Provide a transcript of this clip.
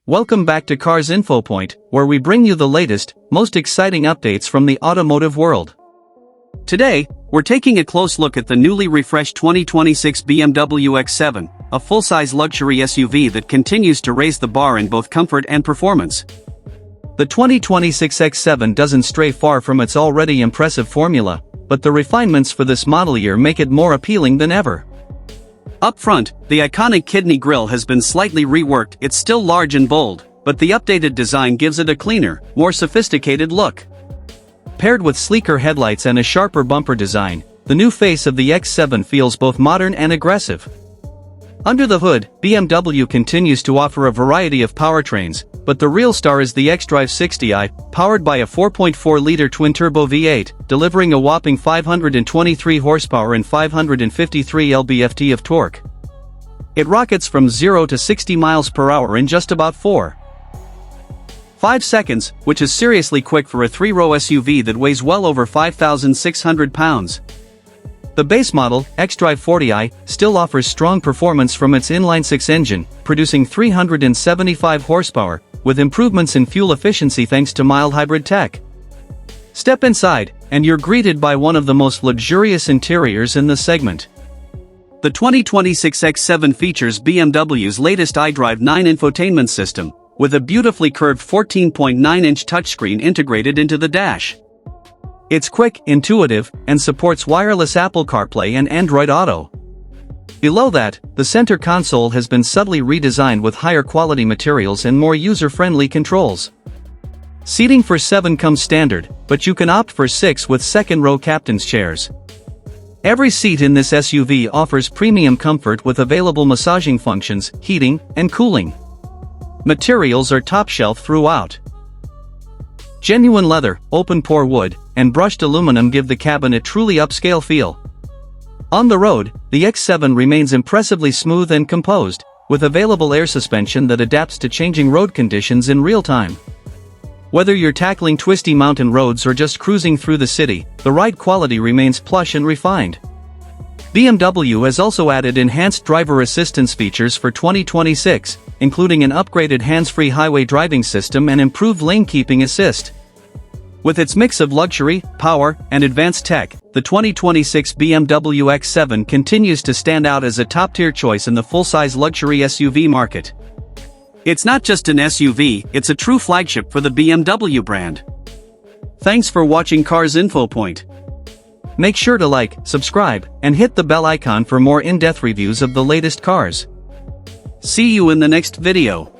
Welcome back to Cars Infopoint, where we bring you the latest, most exciting updates from the automotive world. Today, we're taking a close look at the newly refreshed 2026 BMW X7, a full-size luxury SUV that continues to raise the bar in both comfort and performance. The 2026 X7 doesn't stray far from its already impressive formula, but the refinements for this model year make it more appealing than ever. Up front, the iconic kidney grille has been slightly reworked. It's still large and bold, but the updated design gives it a cleaner, more sophisticated look. Paired with sleeker headlights and a sharper bumper design, the new face of the X7 feels both modern and aggressive. Under the hood, BMW continues to offer a variety of powertrains, but the real star is the xDrive 60i, powered by a 4.4-liter twin-turbo V8, delivering a whopping 523 horsepower and 553 lb-ft of torque. It rockets from 0 to 60 miles per hour in just about 4.5 seconds, which is seriously quick for a three-row SUV that weighs well over 5,600 pounds. The base model, xDrive 40i, still offers strong performance from its inline-six engine, producing 375 horsepower, with improvements in fuel efficiency thanks to mild hybrid tech. Step inside, and you're greeted by one of the most luxurious interiors in the segment. The 2026 X7 features BMW's latest iDrive 9 infotainment system, with a beautifully curved 14.9-inch touchscreen integrated into the dash. It's quick, intuitive, and supports wireless Apple CarPlay and Android Auto. Below that, the center console has been subtly redesigned with higher quality materials and more user-friendly controls. Seating for 7 comes standard, but you can opt for 6 with second-row captain's chairs. Every seat in this SUV offers premium comfort with available massaging functions, heating, and cooling. Materials are top-shelf throughout. Genuine leather, open-pore wood, and brushed aluminum give the cabin a truly upscale feel. On the road, the X7 remains impressively smooth and composed, with available air suspension that adapts to changing road conditions in real time. Whether you're tackling twisty mountain roads or just cruising through the city, the ride quality remains plush and refined. BMW has also added enhanced driver assistance features for 2026, including an upgraded hands-free highway driving system and improved lane-keeping assist. With its mix of luxury, power, and advanced tech, the 2026 BMW X7 continues to stand out as a top-tier choice in the full-size luxury SUV market. It's not just an SUV, it's a true flagship for the BMW brand. Thanks for watching Cars Infopoint. Make sure to like, subscribe, and hit the bell icon for more in-depth reviews of the latest cars. See you in the next video.